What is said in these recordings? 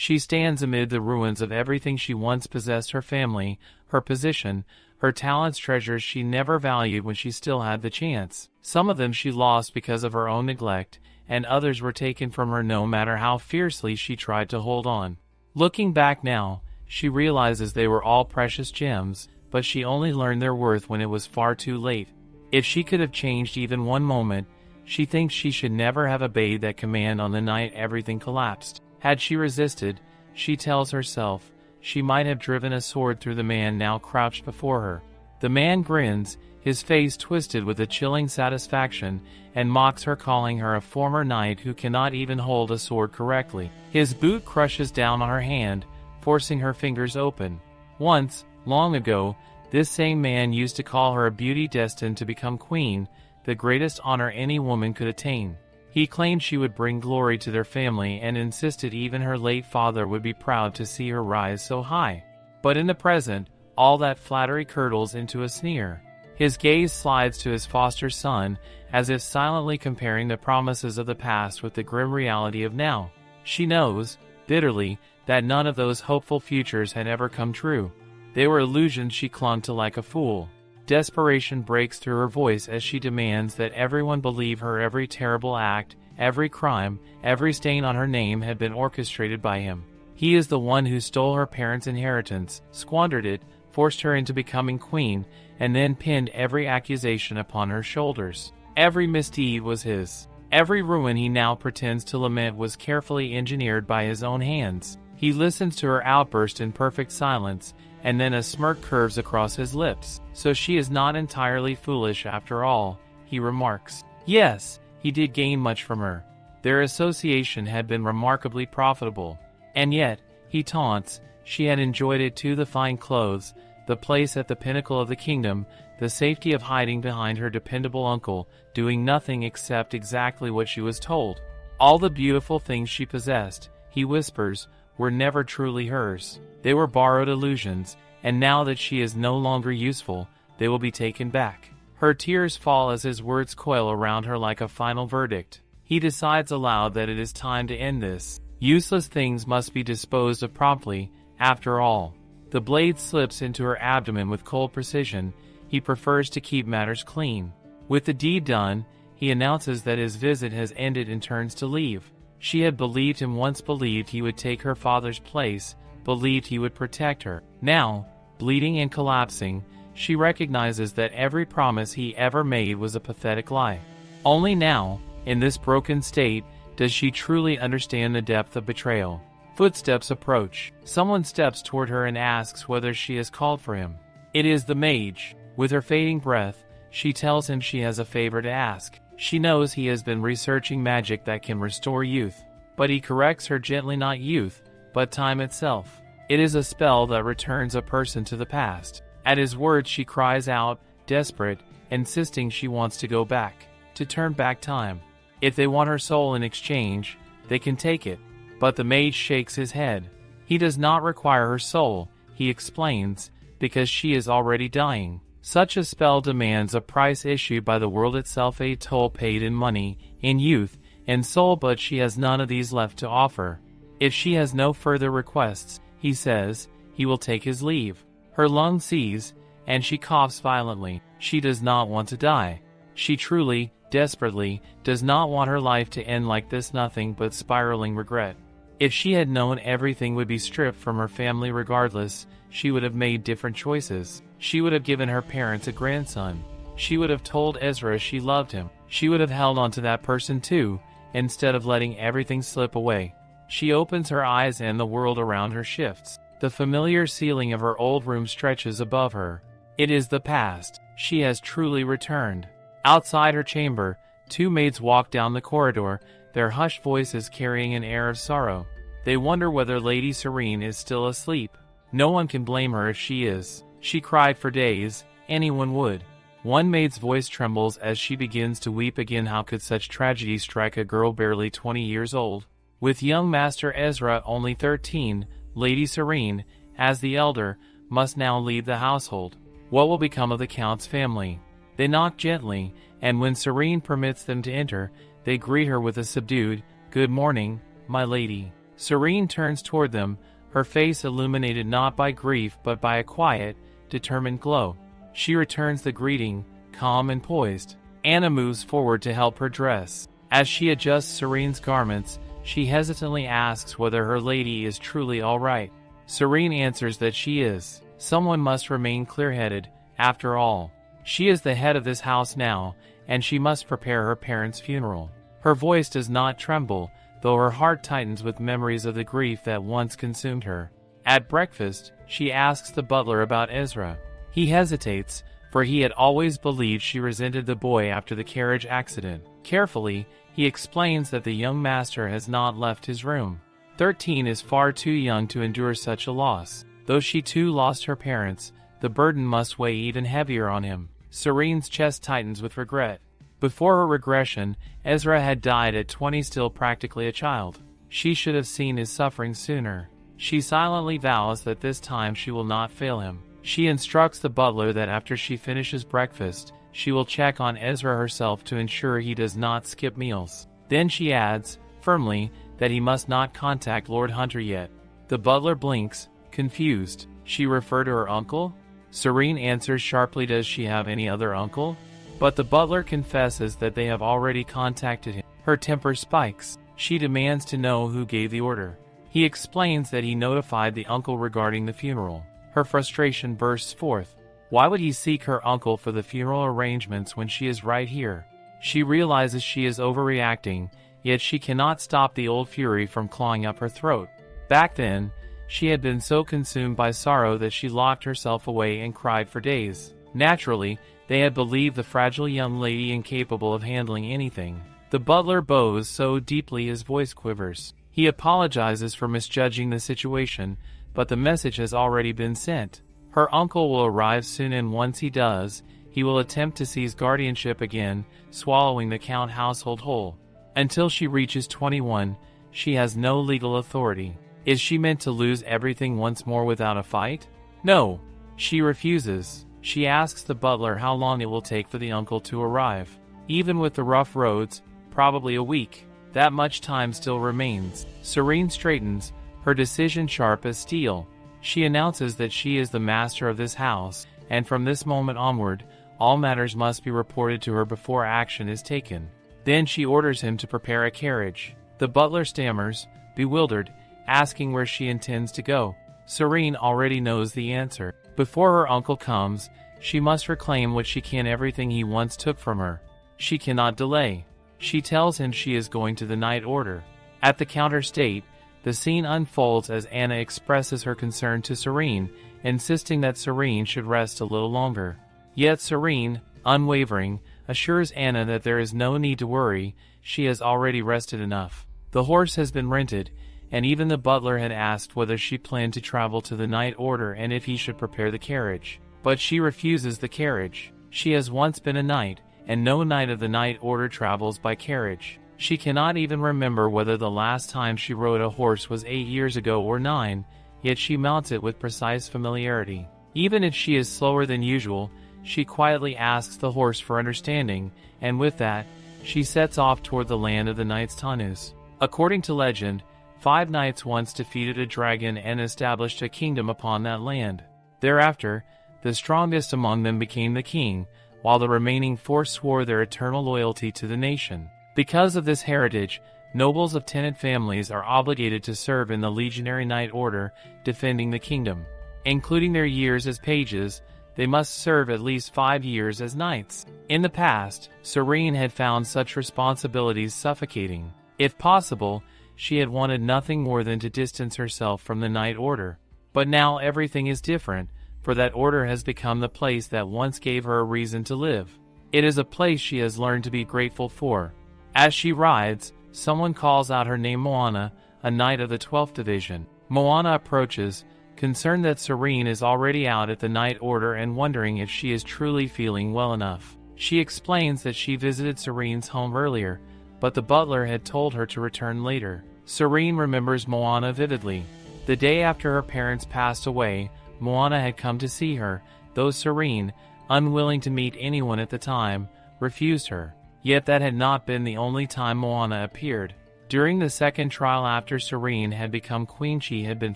She stands amid the ruins of everything she once possessed: her family, her position, her talents, treasures she never valued when she still had the chance. Some of them she lost because of her own neglect, and others were taken from her no matter how fiercely she tried to hold on. Looking back now, she realizes they were all precious gems, but she only learned their worth when it was far too late. If she could have changed even one moment, she thinks she should never have obeyed that command on the night everything collapsed. Had she resisted, she tells herself, she might have driven a sword through the man now crouched before her. The man grins, his face twisted with a chilling satisfaction, and mocks her, calling her a former knight who cannot even hold a sword correctly. His boot crushes down on her hand, forcing her fingers open. Once, long ago, this same man used to call her a beauty destined to become queen, the greatest honor any woman could attain. He claimed she would bring glory to their family and insisted even her late father would be proud to see her rise so high. But in the present, all that flattery curdles into a sneer. His gaze slides to his foster son, as if silently comparing the promises of the past with the grim reality of now. She knows, bitterly, that none of those hopeful futures had ever come true. They were illusions she clung to like a fool. Desperation breaks through her voice as she demands that everyone believe her every terrible act, every crime, every stain on her name had been orchestrated by him. He is the one who stole her parents' inheritance, squandered it, forced her into becoming queen, and then pinned every accusation upon her shoulders. Every misdeed was his. Every ruin he now pretends to lament was carefully engineered by his own hands. He listens to her outburst in perfect silence, and then a smirk curves across his lips. So she is not entirely foolish after all, he remarks. Yes, he did gain much from her. Their association had been remarkably profitable. And yet, he taunts, she had enjoyed it too: the fine clothes, the place at the pinnacle of the kingdom, the safety of hiding behind her dependable uncle, doing nothing except exactly what she was told. All the beautiful things she possessed, he whispers, were never truly hers. They were borrowed illusions, and now that she is no longer useful, they will be taken back. Her tears fall as his words coil around her like a final verdict. He decides aloud that it is time to end this. Useless things must be disposed of promptly, after all. The blade slips into her abdomen with cold precision. He prefers to keep matters clean. With the deed done, he announces that his visit has ended and turns to leave. She had believed him once, believed he would take her father's place, believed he would protect her. Now, bleeding and collapsing, she recognizes that every promise he ever made was a pathetic lie. Only now, in this broken state, does she truly understand the depth of betrayal. Footsteps approach. Someone steps toward her and asks whether she has called for him. It is the mage. With her fading breath, she tells him she has a favor to ask. She knows he has been researching magic that can restore youth. But he corrects her gently: not youth, but time itself. It is a spell that returns a person to the past. At his words she cries out, desperate, insisting she wants to go back, to turn back time. If they want her soul in exchange, they can take it. But the mage shakes his head. He does not require her soul, he explains, because she is already dying. Such a spell demands a price issued by the world itself, a toll paid in money, in youth, and soul, but she has none of these left to offer. If she has no further requests, he says, he will take his leave. Her lung seize, and she coughs violently. She does not want to die. She truly, desperately, does not want her life to end like this, nothing but spiraling regret. If she had known everything would be stripped from her family regardless, she would have made different choices. She would have given her parents a grandson. She would have told Ezra she loved him. She would have held on to that person too, instead of letting everything slip away. She opens her eyes and the world around her shifts. The familiar ceiling of her old room stretches above her. It is the past. She has truly returned. Outside her chamber, two maids walk down the corridor, their hushed voices carrying an air of sorrow. They wonder whether Lady Serene is still asleep. No one can blame her if she is. She cried for days, anyone would. One maid's voice trembles as she begins to weep again. How could such tragedy strike a girl barely 20 years old? With young Master Ezra only 13, Lady Serene, as the elder, must now leave the household. What will become of the Count's family? They knock gently, and when Serene permits them to enter, they greet her with a subdued, "Good morning, my lady." Serene turns toward them, her face illuminated not by grief but by a quiet, determined glow. She returns the greeting, calm and poised. Anna moves forward to help her dress. As she adjusts Serene's garments, she hesitantly asks whether her lady is truly all right. Serene answers that she is. Someone must remain clear-headed, after all. She is the head of this house now, and she must prepare her parents' funeral. Her voice does not tremble, though her heart tightens with memories of the grief that once consumed her. At breakfast, she asks the butler about Ezra. He hesitates, for he had always believed she resented the boy after the carriage accident. Carefully, he explains that the young master has not left his room. 13 is far too young to endure such a loss. Though she too lost her parents, the burden must weigh even heavier on him. Serene's chest tightens with regret. Before her regression, Ezra had died at 20, still practically a child. She should have seen his suffering sooner. She silently vows that this time she will not fail him. She instructs the butler that after she finishes breakfast, she will check on Ezra herself to ensure he does not skip meals. Then she adds, firmly, that he must not contact Lord Hunter yet. The butler blinks, confused. She refer to her uncle? Serene answers sharply, does she have any other uncle? But the butler confesses that they have already contacted him. Her temper spikes. She demands to know who gave the order. He explains that he notified the uncle regarding the funeral. Her frustration bursts forth. Why would he seek her uncle for the funeral arrangements when she is right here? She realizes she is overreacting, yet she cannot stop the old fury from clawing up her throat. Back then, she had been so consumed by sorrow that she locked herself away and cried for days. Naturally, they had believed the fragile young lady incapable of handling anything. The butler bows so deeply his voice quivers. He apologizes for misjudging the situation, but the message has already been sent. Her uncle will arrive soon, and once he does, he will attempt to seize guardianship again, swallowing the Count household whole. Until she reaches 21, she has no legal authority. Is she meant to lose everything once more without a fight? No. She refuses. She asks the butler how long it will take for the uncle to arrive. Even with the rough roads, probably a week. That much time still remains. Serene straightens, her decision sharp as steel. She announces that she is the master of this house, and from this moment onward, all matters must be reported to her before action is taken. Then she orders him to prepare a carriage. The butler stammers, bewildered, asking where she intends to go. Serene already knows the answer. Before her uncle comes, she must reclaim what she can, everything he once took from her. She cannot delay. She tells him she is going to the night order. At the counter state, the scene unfolds as Anna expresses her concern to Serene, insisting that Serene should rest a little longer. Yet Serene, unwavering, assures Anna that there is no need to worry, she has already rested enough. The horse has been rented, and even the butler had asked whether she planned to travel to the night order and if he should prepare the carriage. But she refuses the carriage. She has once been a knight, and no knight of the night order travels by carriage. She cannot even remember whether the last time she rode a horse was 8 years ago or 9, yet she mounts it with precise familiarity. Even if she is slower than usual, she quietly asks the horse for understanding, and with that, she sets off toward the land of the knights Tanus. According to legend, 5 knights once defeated a dragon and established a kingdom upon that land. Thereafter, the strongest among them became the king, while the remaining 4 swore their eternal loyalty to the nation. Because of this heritage, nobles of tenant families are obligated to serve in the Legionary Knight Order, defending the kingdom. Including their years as pages, they must serve at least 5 years as knights. In the past, Serene had found such responsibilities suffocating. If possible, she had wanted nothing more than to distance herself from the Knight Order. But now everything is different, for that order has become the place that once gave her a reason to live. It is a place she has learned to be grateful for. As she rides, someone calls out her name, Moana, a knight of the 12th Division. Moana approaches, concerned that Serene is already out at the night order and wondering if she is truly feeling well enough. She explains that she visited Serene's home earlier, but the butler had told her to return later. Serene remembers Moana vividly. The day after her parents passed away, Moana had come to see her, though Serene, unwilling to meet anyone at the time, refused her. Yet that had not been the only time Moana appeared. During the second trial after Serene had become queen, she had been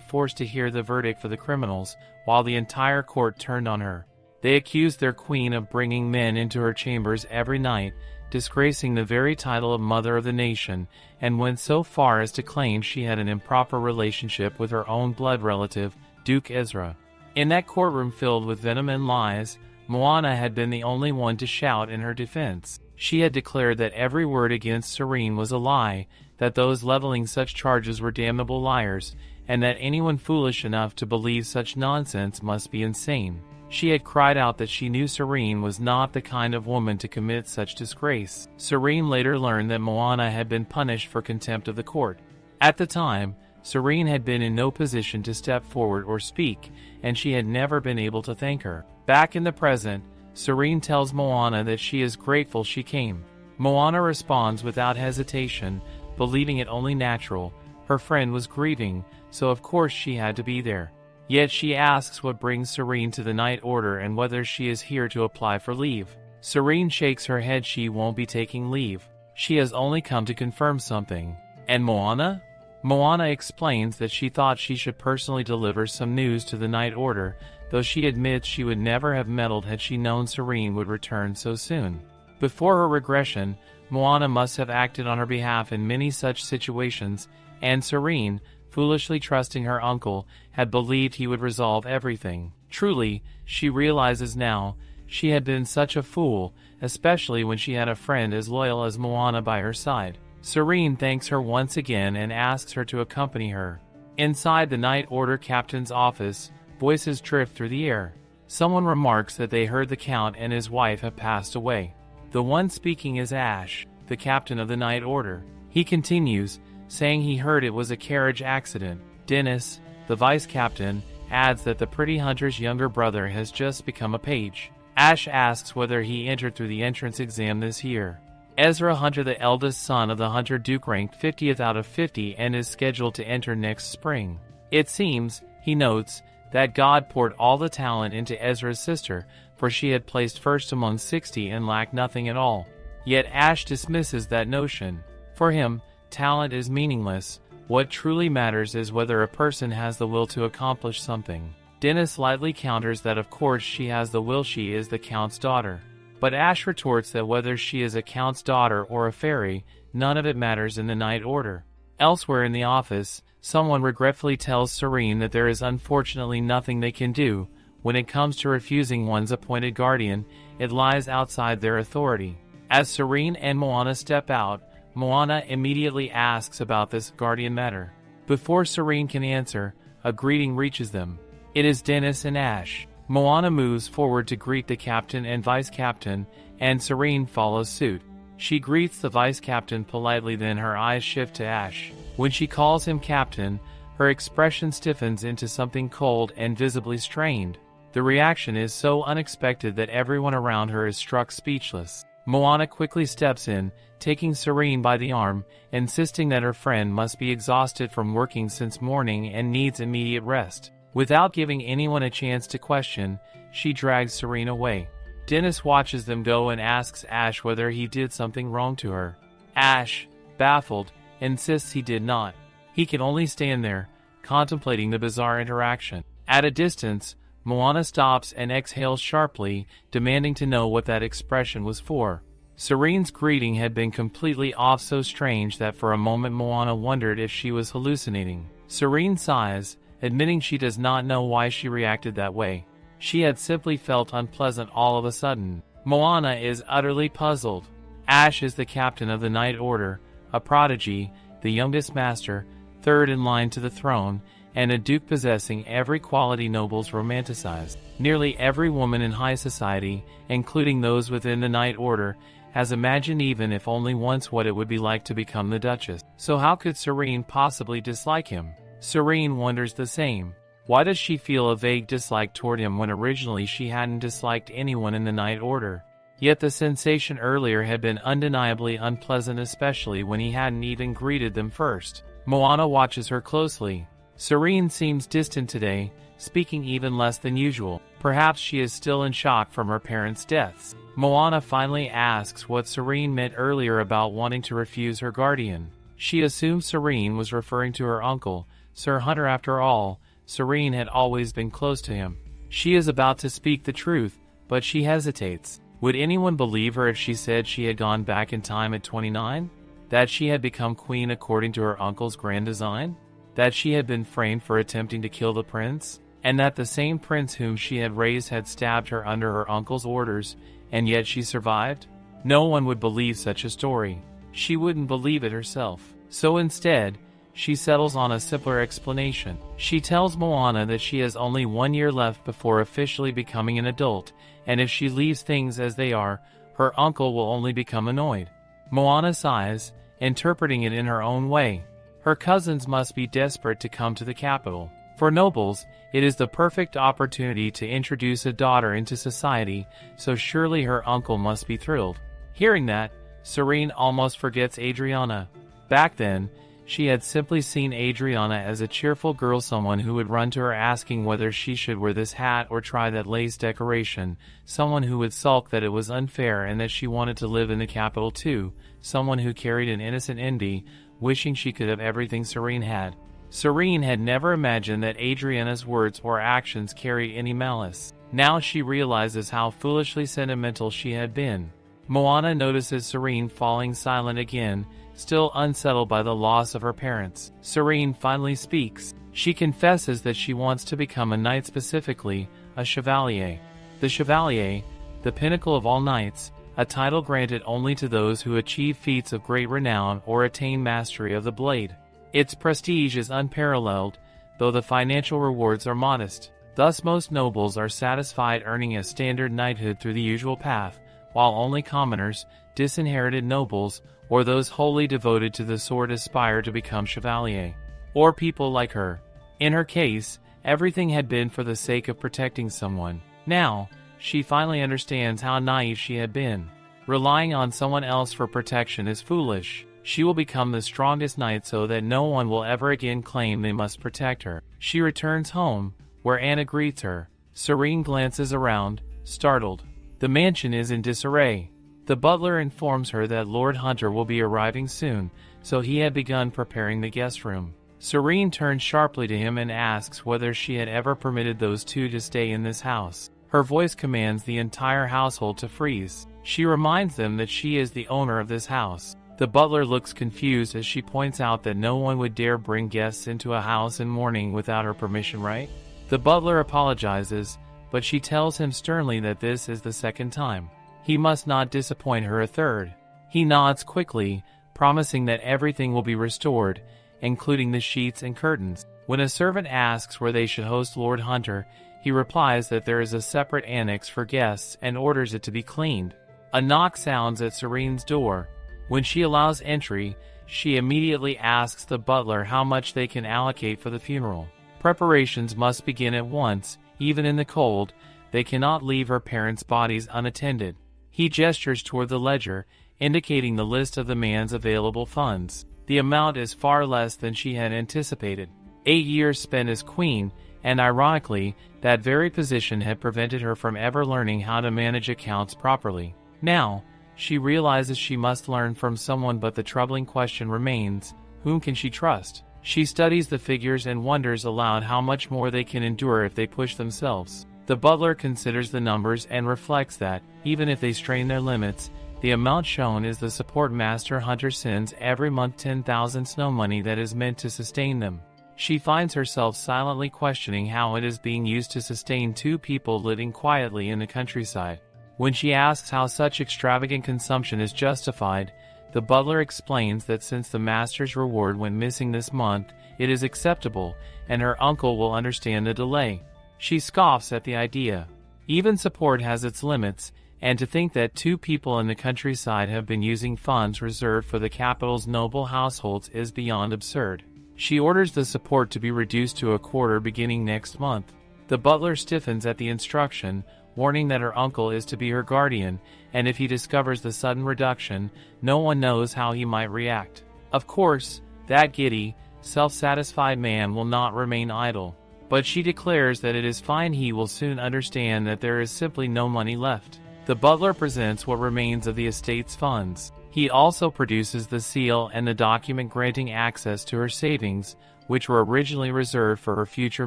forced to hear the verdict for the criminals, while the entire court turned on her. They accused their queen of bringing men into her chambers every night, disgracing the very title of Mother of the Nation, and went so far as to claim she had an improper relationship with her own blood relative, Duke Ezra. In that courtroom filled with venom and lies, Moana had been the only one to shout in her defense. She had declared that every word against Serene was a lie, that those leveling such charges were damnable liars, and that anyone foolish enough to believe such nonsense must be insane. She had cried out that she knew Serene was not the kind of woman to commit such disgrace. Serene later learned that Moana had been punished for contempt of the court. At the time, Serene had been in no position to step forward or speak, and she had never been able to thank her. Back in the present, Serene tells Moana that she is grateful she came. Moana responds without hesitation, believing it only natural. Her friend was grieving, so of course she had to be there. Yet she asks what brings Serene to the Night Order and whether she is here to apply for leave. Serene shakes her head. She won't be taking leave. She has only come to confirm something. And Moana? Moana explains that she thought she should personally deliver some news to the Night Order, though she admits she would never have meddled had she known Serene would return so soon. Before her regression, Moana must have acted on her behalf in many such situations, and Serene, foolishly trusting her uncle, had believed he would resolve everything. Truly, she realizes now, she had been such a fool, especially when she had a friend as loyal as Moana by her side. Serene thanks her once again and asks her to accompany her. Inside the Night Order captain's office, voices drift through the air. Someone remarks that they heard the Count and his wife have passed away. The one speaking is Ash, the captain of the Night Order. He continues, saying he heard it was a carriage accident. Dennis, the vice captain, adds that the pretty hunter's younger brother has just become a page. Ash asks whether he entered through the entrance exam this year. Ezra Hunter, the eldest son of the Hunter Duke, ranked 50th out of 50 and is scheduled to enter next spring. It seems, he notes, that God poured all the talent into Ezra's sister, for she had placed first among 60 and lacked nothing at all. Yet Ash dismisses that notion. For him, talent is meaningless. What truly matters is whether a person has the will to accomplish something. Dennis lightly counters that of course she has the will, she is the Count's daughter. But Ash retorts that whether she is a Count's daughter or a fairy, none of it matters in the Night Order. Elsewhere in the office, someone regretfully tells Serene that there is unfortunately nothing they can do. When it comes to refusing one's appointed guardian, it lies outside their authority. As Serene and Moana step out, Moana immediately asks about this guardian matter. Before Serene can answer, a greeting reaches them. It is Dennis and Ash. Moana moves forward to greet the captain and vice captain, and Serene follows suit. She greets the vice captain politely, then her eyes shift to Ash. When she calls him captain, her expression stiffens into something cold and visibly strained. The reaction is so unexpected that everyone around her is struck speechless. Moana quickly steps in, taking Serene by the arm, insisting that her friend must be exhausted from working since morning and needs immediate rest. Without giving anyone a chance to question, she drags Serene away. Dennis watches them go and asks Ash whether he did something wrong to her. Ash, baffled, insists he did not. He can only stand there, contemplating the bizarre interaction. At a distance, Moana stops and exhales sharply, demanding to know what that expression was for. Serene's greeting had been completely off, so strange that for a moment Moana wondered if she was hallucinating. Serene sighs, admitting she does not know why she reacted that way. She had simply felt unpleasant all of a sudden. Moana is utterly puzzled. Ash is the captain of the Night Order, a prodigy, the youngest master, third in line to the throne, and a duke possessing every quality nobles romanticize. Nearly every woman in high society, including those within the Night Order, has imagined even if only once what it would be like to become the Duchess. So how could Serene possibly dislike him? Serene wonders the same. Why does she feel a vague dislike toward him when originally she hadn't disliked anyone in the Night Order? Yet the sensation earlier had been undeniably unpleasant, especially when he hadn't even greeted them first. Moana watches her closely. Serene seems distant today, speaking even less than usual. Perhaps she is still in shock from her parents' deaths. Moana finally asks what Serene meant earlier about wanting to refuse her guardian. She assumed Serene was referring to her uncle, Sir Hunter. After all, Serene had always been close to him. She is about to speak the truth, but she hesitates. Would anyone believe her if she said she had gone back in time at 29? That she had become queen according to her uncle's grand design? That she had been framed for attempting to kill the prince? And that the same prince whom she had raised had stabbed her under her uncle's orders, and yet she survived? No one would believe such a story. She wouldn't believe it herself. So instead, she settles on a simpler explanation. She tells Moana that she has only 1 year left before officially becoming an adult, and if she leaves things as they are, her uncle will only become annoyed. Moana sighs, interpreting it in her own way. Her cousins must be desperate to come to the capital. For nobles, it is the perfect opportunity to introduce a daughter into society, so surely her uncle must be thrilled. Hearing that, Serene almost forgets Adriana. Back then, she had simply seen Adriana as a cheerful girl, someone who would run to her asking whether she should wear this hat or try that lace decoration, someone who would sulk that it was unfair and that she wanted to live in the capital too, someone who carried an innocent indie, wishing she could have everything Serene had. Serene had never imagined that Adriana's words or actions carried any malice. Now she realizes how foolishly sentimental she had been. Moana notices Serene falling silent again, still unsettled by the loss of her parents. Serene finally speaks. She confesses that she wants to become a knight, specifically a chevalier. The chevalier, the pinnacle of all knights, a title granted only to those who achieve feats of great renown or attain mastery of the blade. Its prestige is unparalleled, though the financial rewards are modest. Thus most nobles are satisfied earning a standard knighthood through the usual path, while only commoners, disinherited nobles, or those wholly devoted to the sword aspire to become chevalier. Or people like her. In her case, everything had been for the sake of protecting someone. Now, she finally understands how naive she had been. Relying on someone else for protection is foolish. She will become the strongest knight so that no one will ever again claim they must protect her. She returns home, where Anna greets her. Serene glances around, startled. The mansion is in disarray. The butler informs her that Lord Hunter will be arriving soon, so he had begun preparing the guest room. Serene turns sharply to him and asks whether she had ever permitted those two to stay in this house. Her voice commands the entire household to freeze. She reminds them that she is the owner of this house. The butler looks confused as she points out that no one would dare bring guests into a house in mourning without her permission, right? The butler apologizes, but she tells him sternly that this is the second time. He must not disappoint her a third. He nods quickly, promising that everything will be restored, including the sheets and curtains. When a servant asks where they should host Lord Hunter, he replies that there is a separate annex for guests and orders it to be cleaned. A knock sounds at Serene's door. When she allows entry, she immediately asks the butler how much they can allocate for the funeral. Preparations must begin at once, even in the cold. They cannot leave her parents' bodies unattended. He gestures toward the ledger, indicating the list of the man's available funds. The amount is far less than she had anticipated. 8 years spent as queen, and ironically, that very position had prevented her from ever learning how to manage accounts properly. Now, she realizes she must learn from someone, but the troubling question remains, whom can she trust? She studies the figures and wonders aloud how much more they can endure if they push themselves. The butler considers the numbers and reflects that, even if they strain their limits, the amount shown is the support Master Hunter sends every month, 10,000 snow money that is meant to sustain them. She finds herself silently questioning how it is being used to sustain two people living quietly in the countryside. When she asks how such extravagant consumption is justified, the butler explains that since the master's reward went missing this month, it is acceptable, and her uncle will understand the delay. She scoffs at the idea. Even support has its limits, and to think that two people in the countryside have been using funds reserved for the capital's noble households is beyond absurd. She orders the support to be reduced to a quarter beginning next month. The butler stiffens at the instruction, warning that her uncle is to be her guardian, and if he discovers the sudden reduction, no one knows how he might react. Of course, that giddy, self-satisfied man will not remain idle. But she declares that it is fine, he will soon understand that there is simply no money left. The butler presents what remains of the estate's funds. He also produces the seal and the document granting access to her savings, which were originally reserved for her future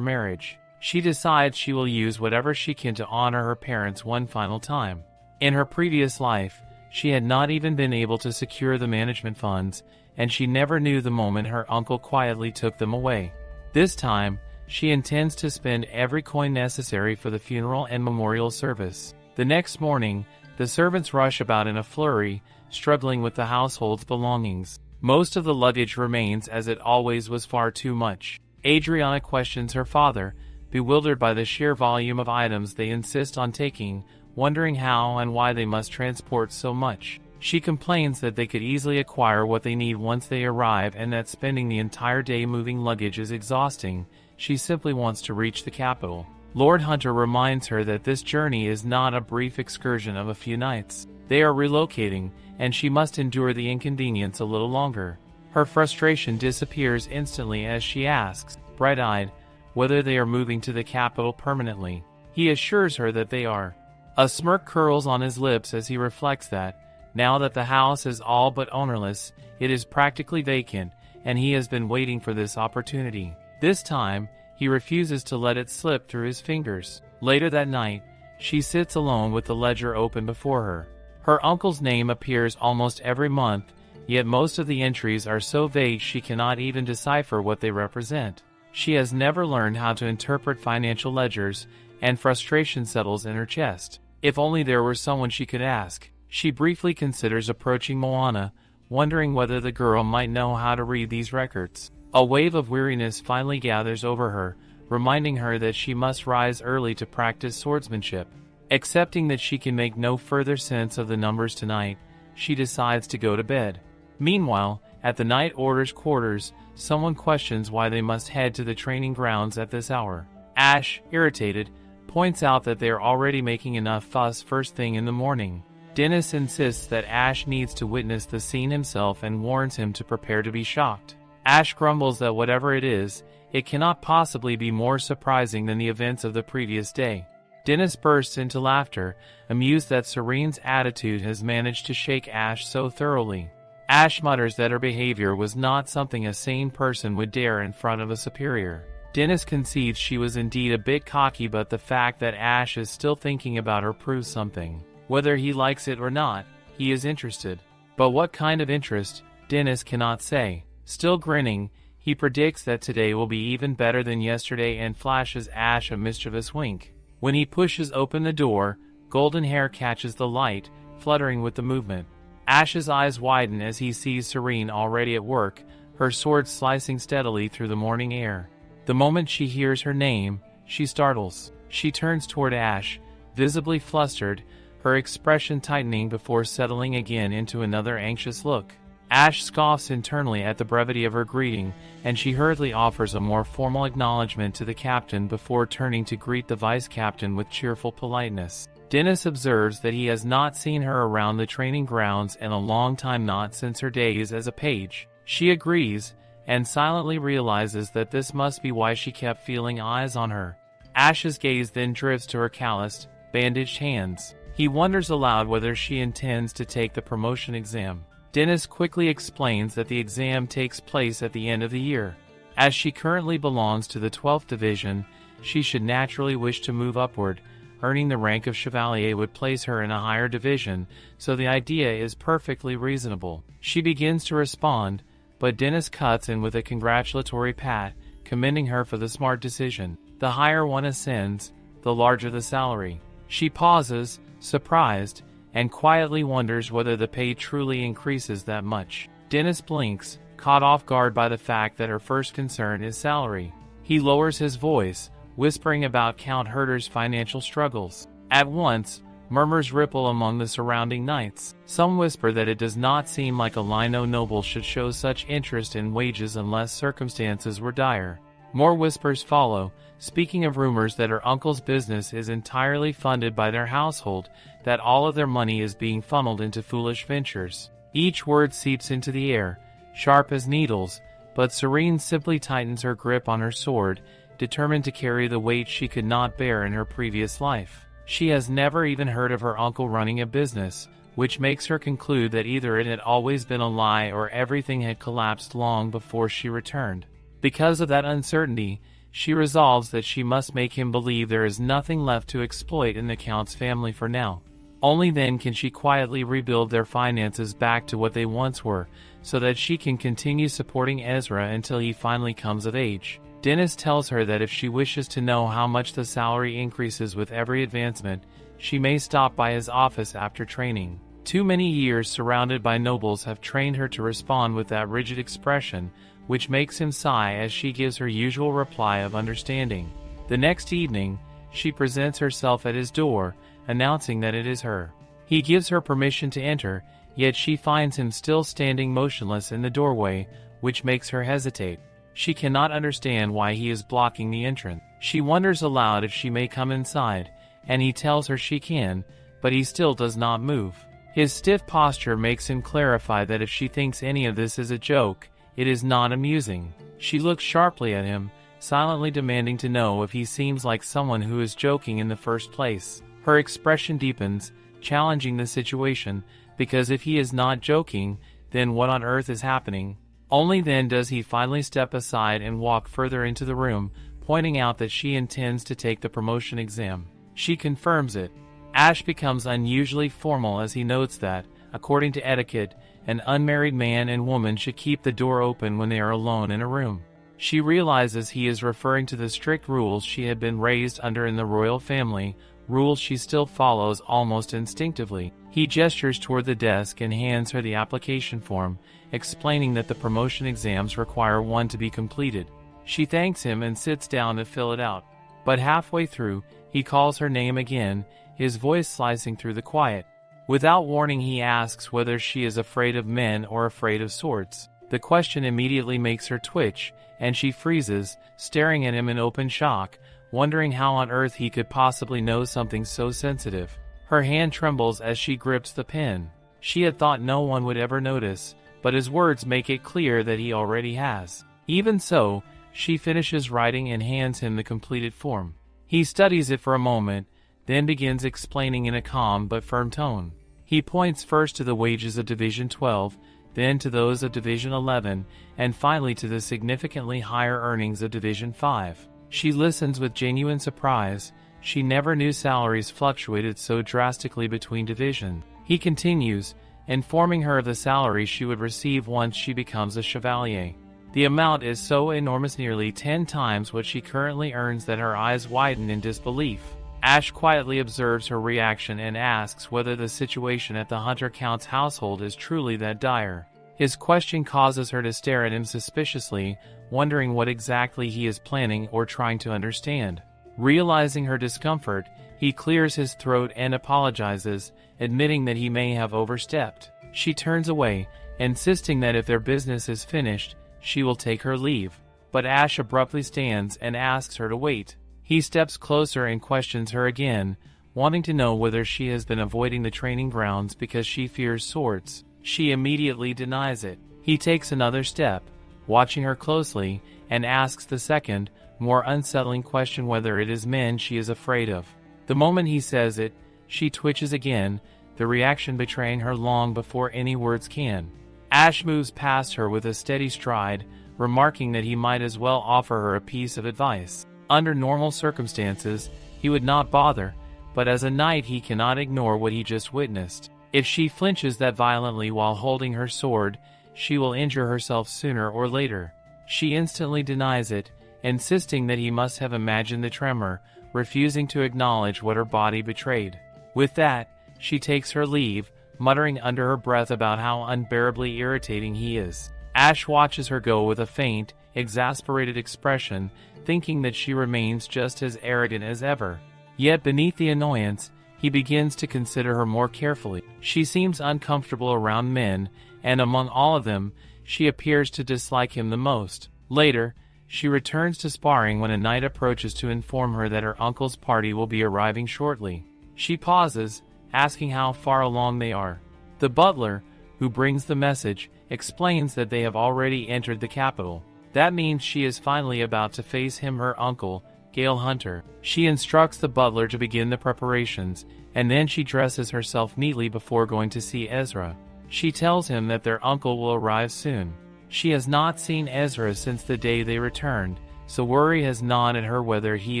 marriage. She decides she will use whatever she can to honor her parents one final time. In her previous life, she had not even been able to secure the management funds, and she never knew the moment her uncle quietly took them away. This time, she intends to spend every coin necessary for the funeral and memorial service. The next morning, the servants rush about in a flurry, struggling with the household's belongings. Most of the luggage remains as it always was far too much. Adriana questions her father, bewildered by the sheer volume of items they insist on taking, wondering how and why they must transport so much. She complains that they could easily acquire what they need once they arrive and that spending the entire day moving luggage is exhausting. She simply wants to reach the capital. Lord Hunter reminds her that this journey is not a brief excursion of a few nights. They are relocating, and she must endure the inconvenience a little longer. Her frustration disappears instantly as she asks, bright-eyed, whether they are moving to the capital permanently. He assures her that they are. A smirk curls on his lips as he reflects that, now that the house is all but ownerless, it is practically vacant, and he has been waiting for this opportunity. This time, he refuses to let it slip through his fingers. Later that night, she sits alone with the ledger open before her. Her uncle's name appears almost every month, yet most of the entries are so vague she cannot even decipher what they represent. She has never learned how to interpret financial ledgers, and frustration settles in her chest. If only there were someone she could ask. She briefly considers approaching Moana, wondering whether the girl might know how to read these records. A wave of weariness finally gathers over her, reminding her that she must rise early to practice swordsmanship. Accepting that she can make no further sense of the numbers tonight, she decides to go to bed. Meanwhile, at the night order's quarters, someone questions why they must head to the training grounds at this hour. Ash, irritated, points out that they are already making enough fuss first thing in the morning. Dennis insists that Ash needs to witness the scene himself and warns him to prepare to be shocked. Ash grumbles that whatever it is, it cannot possibly be more surprising than the events of the previous day. Dennis bursts into laughter, amused that Serene's attitude has managed to shake Ash so thoroughly. Ash mutters that her behavior was not something a sane person would dare in front of a superior. Dennis concedes she was indeed a bit cocky, but the fact that Ash is still thinking about her proves something. Whether he likes it or not, he is interested. But what kind of interest, Dennis cannot say. Still grinning, he predicts that today will be even better than yesterday and flashes Ash a mischievous wink. When he pushes open the door, golden hair catches the light, fluttering with the movement. Ash's eyes widen as he sees Serene already at work, her sword slicing steadily through the morning air. The moment she hears her name, she startles. She turns toward Ash, visibly flustered, her expression tightening before settling again into another anxious look. Ash scoffs internally at the brevity of her greeting, and she hurriedly offers a more formal acknowledgement to the captain before turning to greet the vice captain with cheerful politeness. Dennis observes that he has not seen her around the training grounds in a long time, not since her days as a page. She agrees, and silently realizes that this must be why she kept feeling eyes on her. Ash's gaze then drifts to her calloused, bandaged hands. He wonders aloud whether she intends to take the promotion exam. Dennis quickly explains that the exam takes place at the end of the year. As she currently belongs to the 12th Division, she should naturally wish to move upward. Earning the rank of Chevalier would place her in a higher division, so the idea is perfectly reasonable. She begins to respond, but Dennis cuts in with a congratulatory pat, commending her for the smart decision. The higher one ascends, the larger the salary. She pauses, surprised, and quietly wonders whether the pay truly increases that much. Dennis blinks, caught off guard by the fact that her first concern is salary. He lowers his voice, whispering about Count Herder's financial struggles. At once, murmurs ripple among the surrounding knights. Some whisper that it does not seem like a Lino noble should show such interest in wages unless circumstances were dire. More whispers follow, speaking of rumors that her uncle's business is entirely funded by their household, that all of their money is being funneled into foolish ventures. Each word seeps into the air, sharp as needles, but Serene simply tightens her grip on her sword, determined to carry the weight she could not bear in her previous life. She has never even heard of her uncle running a business, which makes her conclude that either it had always been a lie or everything had collapsed long before she returned. Because of that uncertainty, she resolves that she must make him believe there is nothing left to exploit in the Count's family for now. Only then can she quietly rebuild their finances back to what they once were, so that she can continue supporting Ezra until he finally comes of age. Dennis tells her that if she wishes to know how much the salary increases with every advancement, she may stop by his office after training. Too many years surrounded by nobles have trained her to respond with that rigid expression, which makes him sigh as she gives her usual reply of understanding. The next evening, she presents herself at his door, announcing that it is her. He gives her permission to enter, yet she finds him still standing motionless in the doorway, which makes her hesitate. She cannot understand why he is blocking the entrance. She wonders aloud if she may come inside, and he tells her she can, but he still does not move. His stiff posture makes him clarify that if she thinks any of this is a joke, it is not amusing. She looks sharply at him, silently demanding to know if he seems like someone who is joking in the first place. Her expression deepens, challenging the situation, because if he is not joking, then what on earth is happening? Only then does he finally step aside and walk further into the room, pointing out that she intends to take the promotion exam. She confirms it. Ash becomes unusually formal as he notes that, according to etiquette, an unmarried man and woman should keep the door open when they are alone in a room. She realizes he is referring to the strict rules she had been raised under in the royal family, rules she still follows almost instinctively. He gestures toward the desk and hands her the application form, explaining that the promotion exams require one to be completed. She thanks him and sits down to fill it out. But halfway through, he calls her name again, his voice slicing through the quiet. Without warning, he asks whether she is afraid of men or afraid of swords. The question immediately makes her twitch, and she freezes, staring at him in open shock, wondering how on earth he could possibly know something so sensitive. Her hand trembles as she grips the pen. She had thought no one would ever notice, but his words make it clear that he already has. Even so, she finishes writing and hands him the completed form. He studies it for a moment, then begins explaining in a calm but firm tone. He points first to the wages of Division 12, then to those of Division 11, and finally to the significantly higher earnings of Division 5. She listens with genuine surprise. She never knew salaries fluctuated so drastically between divisions. He continues, informing her of the salary she would receive once she becomes a chevalier. The amount is so enormous, nearly 10 times what she currently earns, that her eyes widen in disbelief. Ash quietly observes her reaction and asks whether the situation at the Hunter Count's household is truly that dire. His question causes her to stare at him suspiciously, wondering what exactly he is planning or trying to understand. Realizing her discomfort, he clears his throat and apologizes, admitting that he may have overstepped. She turns away, insisting that if their business is finished, she will take her leave. But Ash abruptly stands and asks her to wait. He steps closer and questions her again, wanting to know whether she has been avoiding the training grounds because she fears swords. She immediately denies it. He takes another step, watching her closely, and asks the second, more unsettling question whether it is men she is afraid of. The moment he says it, she twitches again, the reaction betraying her long before any words can. Ash moves past her with a steady stride, remarking that he might as well offer her a piece of advice. Under normal circumstances, he would not bother, but as a knight he cannot ignore what he just witnessed. If she flinches that violently while holding her sword, she will injure herself sooner or later. She instantly denies it, insisting that he must have imagined the tremor, refusing to acknowledge what her body betrayed. With that, she takes her leave, muttering under her breath about how unbearably irritating he is. Ash watches her go with a faint, exasperated expression, thinking that she remains just as arrogant as ever. Yet beneath the annoyance, he begins to consider her more carefully. She seems uncomfortable around men, and among all of them, she appears to dislike him the most. Later, she returns to sparring when a knight approaches to inform her that her uncle's party will be arriving shortly. She pauses, asking how far along they are. The butler, who brings the message, explains that they have already entered the capital. That means she is finally about to face him, her uncle, Gale Hunter. She instructs the butler to begin the preparations, and then she dresses herself neatly before going to see Ezra. She tells him that their uncle will arrive soon. She has not seen Ezra since the day they returned, so worry has gnawed at her whether he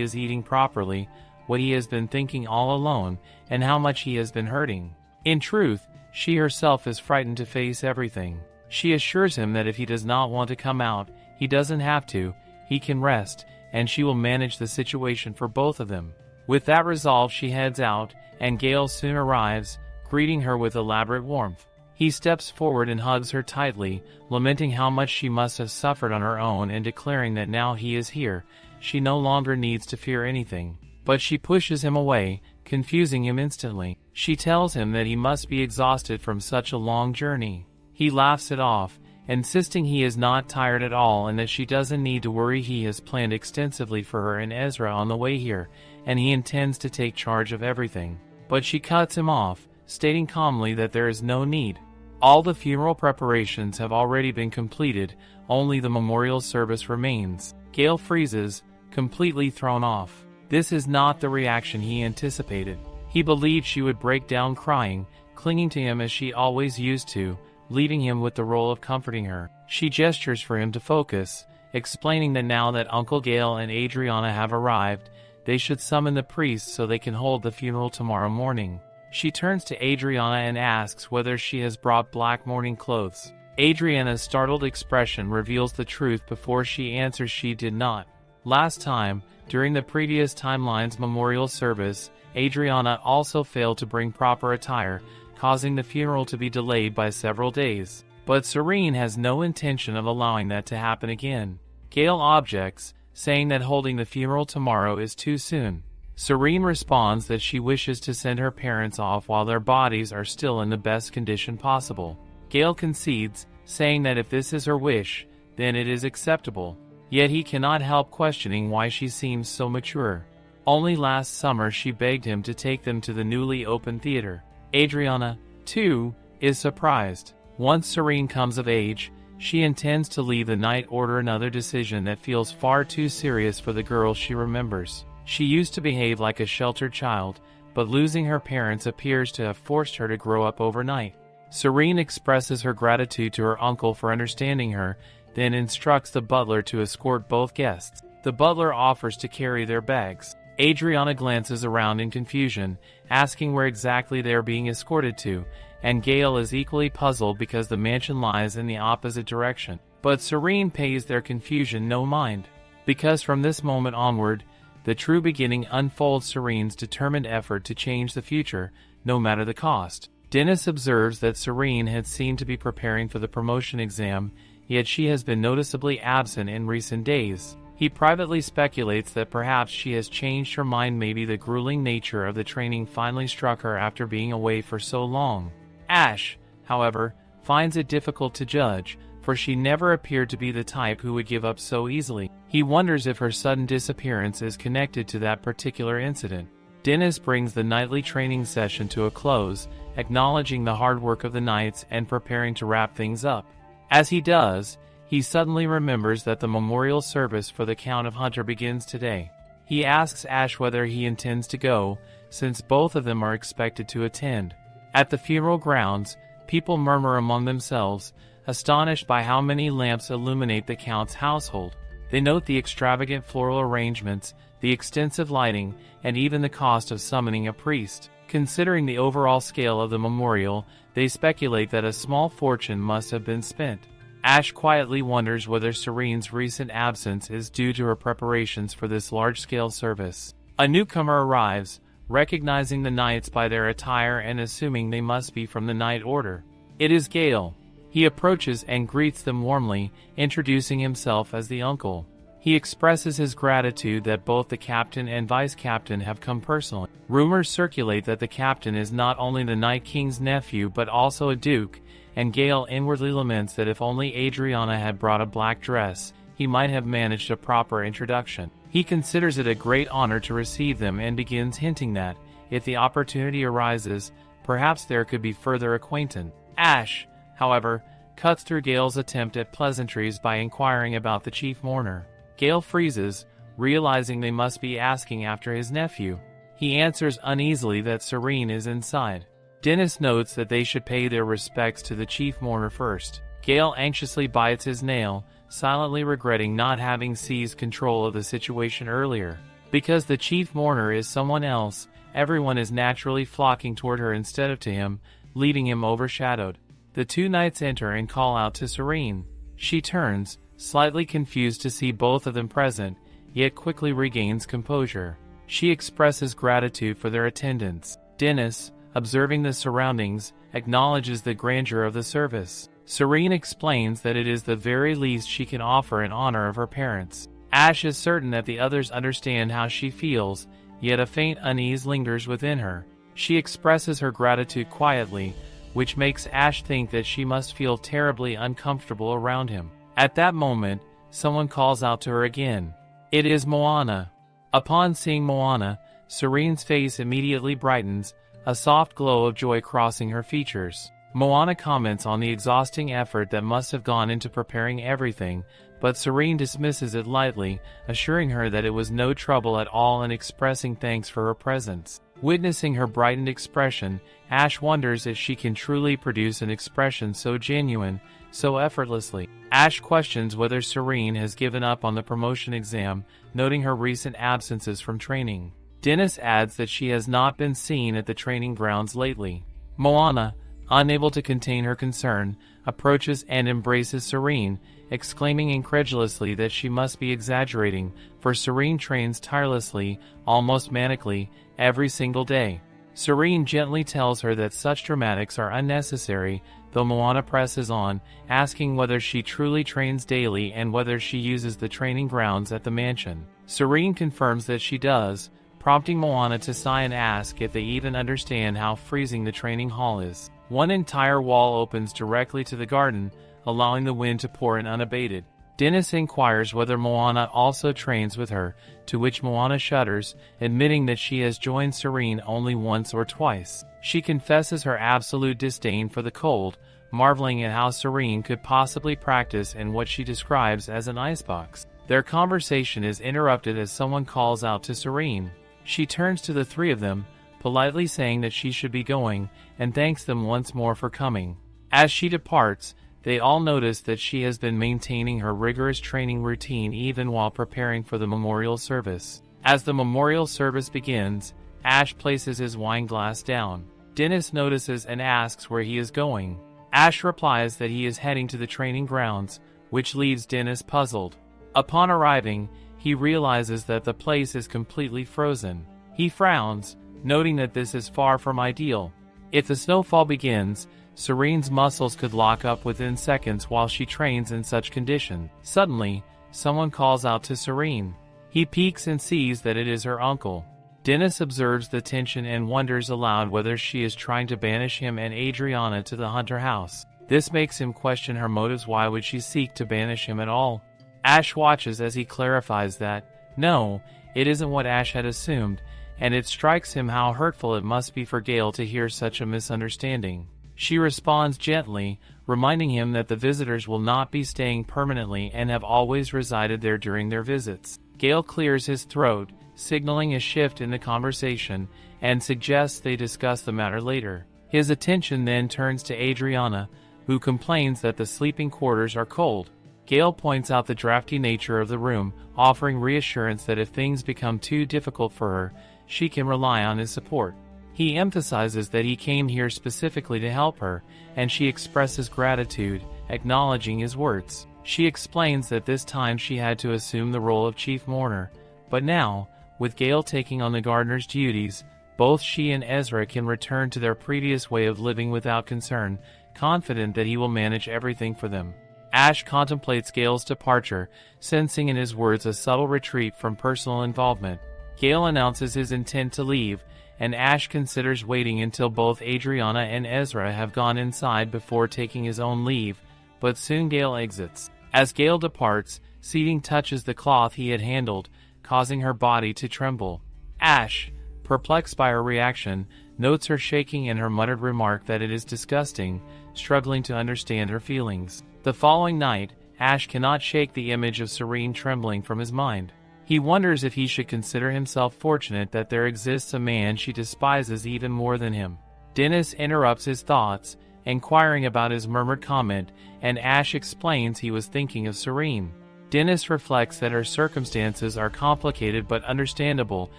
is eating properly, what he has been thinking all alone, and how much he has been hurting. In truth, she herself is frightened to face everything. She assures him that if he does not want to come out, he doesn't have to, he can rest, and she will manage the situation for both of them. With that resolve, she heads out, and Gale soon arrives, greeting her with elaborate warmth. He steps forward and hugs her tightly, lamenting how much she must have suffered on her own and declaring that now he is here, she no longer needs to fear anything. But she pushes him away, confusing him instantly. She tells him that he must be exhausted from such a long journey. He laughs it off, insisting he is not tired at all and that she doesn't need to worry. He has planned extensively for her and Ezra on the way here, and he intends to take charge of everything. But she cuts him off, stating calmly that there is no need. All the funeral preparations have already been completed, only the memorial service remains. Gale freezes, completely thrown off. This is not the reaction he anticipated. He believed she would break down crying, clinging to him as she always used to, leaving him with the role of comforting her. She gestures for him to focus, explaining that now that Uncle Gale and Adriana have arrived, they should summon the priest so they can hold the funeral tomorrow morning. She turns to Adriana and asks whether she has brought black mourning clothes. Adriana's startled expression reveals the truth before she answers she did not. Last time, during the previous timeline's memorial service, Adriana also failed to bring proper attire, causing the funeral to be delayed by several days. But Serene has no intention of allowing that to happen again. Gale objects, saying that holding the funeral tomorrow is too soon. Serene responds that she wishes to send her parents off while their bodies are still in the best condition possible. Gale concedes, saying that if this is her wish, then it is acceptable. Yet he cannot help questioning why she seems so mature. Only last summer she begged him to take them to the newly opened theater. Adriana, too, is surprised. Once Serene comes of age, she intends to leave the Night Order, another decision that feels far too serious for the girl she remembers. She used to behave like a sheltered child, but losing her parents appears to have forced her to grow up overnight. Serene expresses her gratitude to her uncle for understanding her, then instructs the butler to escort both guests. The butler offers to carry their bags. Adriana glances around in confusion, asking where exactly they are being escorted to, and Gale is equally puzzled because the mansion lies in the opposite direction. But Serene pays their confusion no mind, because from this moment onward, the true beginning unfolds. Serene's determined effort to change the future, no matter the cost. Dennis observes that Serene had seemed to be preparing for the promotion exam, yet she has been noticeably absent in recent days. He privately speculates that perhaps she has changed her mind. Maybe the grueling nature of the training finally struck her after being away for so long. Ash, however, finds it difficult to judge, for she never appeared to be the type who would give up so easily. He wonders if her sudden disappearance is connected to that particular incident. Dennis brings the nightly training session to a close, acknowledging the hard work of the nights and preparing to wrap things up. As he does, he suddenly remembers that the memorial service for the Count of Hunter begins today. He asks Ash whether he intends to go, since both of them are expected to attend. At the funeral grounds, people murmur among themselves, astonished by how many lamps illuminate the Count's household. They note the extravagant floral arrangements, the extensive lighting, and even the cost of summoning a priest. Considering the overall scale of the memorial, they speculate that a small fortune must have been spent. Ash quietly wonders whether Serene's recent absence is due to her preparations for this large-scale service. A newcomer arrives, recognizing the knights by their attire and assuming they must be from the Night Order. It is Gale. He approaches and greets them warmly, introducing himself as the uncle. He expresses his gratitude that both the captain and vice captain have come personally. Rumors circulate that the captain is not only the Night King's nephew but also a duke, and Gale inwardly laments that if only Adriana had brought a black dress, he might have managed a proper introduction. He considers it a great honor to receive them and begins hinting that, if the opportunity arises, perhaps there could be further acquaintance. Ash, however, cuts through Gale's attempt at pleasantries by inquiring about the chief mourner. Gale freezes, realizing they must be asking after his nephew. He answers uneasily that Serene is inside. Dennis notes that they should pay their respects to the chief mourner first. Gale anxiously bites his nail, silently regretting not having seized control of the situation earlier. Because the chief mourner is someone else, everyone is naturally flocking toward her instead of to him, leaving him overshadowed. The two knights enter and call out to Serene. She turns, slightly confused to see both of them present, yet quickly regains composure. She expresses gratitude for their attendance. Dennis, observing the surroundings, acknowledges the grandeur of the service. Serene explains that it is the very least she can offer in honor of her parents. Ash is certain that the others understand how she feels, yet a faint unease lingers within her. She expresses her gratitude quietly, which makes Ash think that she must feel terribly uncomfortable around him. At that moment, someone calls out to her again. It is Moana. Upon seeing Moana, Serene's face immediately brightens, a soft glow of joy crossing her features. Moana comments on the exhausting effort that must have gone into preparing everything, but Serene dismisses it lightly, assuring her that it was no trouble at all and expressing thanks for her presence. Witnessing her brightened expression, Ash wonders if she can truly produce an expression so genuine, so effortlessly. Ash questions whether Serene has given up on the promotion exam, noting her recent absences from training. Dennis adds that she has not been seen at the training grounds lately. Moana, unable to contain her concern, approaches and embraces Serene, exclaiming incredulously that she must be exaggerating, for Serene trains tirelessly, almost manically, every single day. Serene gently tells her that such dramatics are unnecessary, though Moana presses on, asking whether she truly trains daily and whether she uses the training grounds at the mansion. Serene confirms that she does, prompting Moana to sigh and ask if they even understand how freezing the training hall is. One entire wall opens directly to the garden, allowing the wind to pour in unabated. Dennis inquires whether Moana also trains with her, to which Moana shudders, admitting that she has joined Serene only once or twice. She confesses her absolute disdain for the cold, marveling at how Serene could possibly practice in what she describes as an icebox. Their conversation is interrupted as someone calls out to Serene. She turns to the three of them, politely saying that she should be going, and thanks them once more for coming. As she departs, they all notice that she has been maintaining her rigorous training routine even while preparing for the memorial service. As the memorial service begins, Ash places his wine glass down. Dennis notices and asks where he is going. Ash replies that he is heading to the training grounds, which leaves Dennis puzzled. Upon arriving, he realizes that the place is completely frozen. He frowns, noting that this is far from ideal. If the snowfall begins, Serene's muscles could lock up within seconds while she trains in such condition. Suddenly, someone calls out to Serene. He peeks and sees that it is her uncle. Dennis observes the tension and wonders aloud whether she is trying to banish him and Adriana to the Hunter house. This makes him question her motives. Why would she seek to banish him at all? Ash watches as he clarifies that, no, it isn't what Ash had assumed, and it strikes him how hurtful it must be for Gale to hear such a misunderstanding. She responds gently, reminding him that the visitors will not be staying permanently and have always resided there during their visits. Gale clears his throat, signaling a shift in the conversation, and suggests they discuss the matter later. His attention then turns to Adriana, who complains that the sleeping quarters are cold. Gale points out the drafty nature of the room, offering reassurance that if things become too difficult for her, she can rely on his support. He emphasizes that he came here specifically to help her, and she expresses gratitude, acknowledging his words. She explains that this time she had to assume the role of chief mourner, but now, with Gale taking on the gardener's duties, both she and Ezra can return to their previous way of living without concern, confident that he will manage everything for them. Ash contemplates Gale's departure, sensing in his words a subtle retreat from personal involvement. Gale announces his intent to leave, and Ash considers waiting until both Adriana and Ezra have gone inside before taking his own leave, but soon Gale exits. As Gale departs, Seeding touches the cloth he had handled, causing her body to tremble. Ash, perplexed by her reaction, notes her shaking and her muttered remark that it is disgusting, struggling to understand her feelings. The following night, Ash cannot shake the image of Serene trembling from his mind. He wonders if he should consider himself fortunate that there exists a man she despises even more than him. Dennis interrupts his thoughts, inquiring about his murmured comment, and Ash explains he was thinking of Serene. Dennis reflects that her circumstances are complicated but understandable,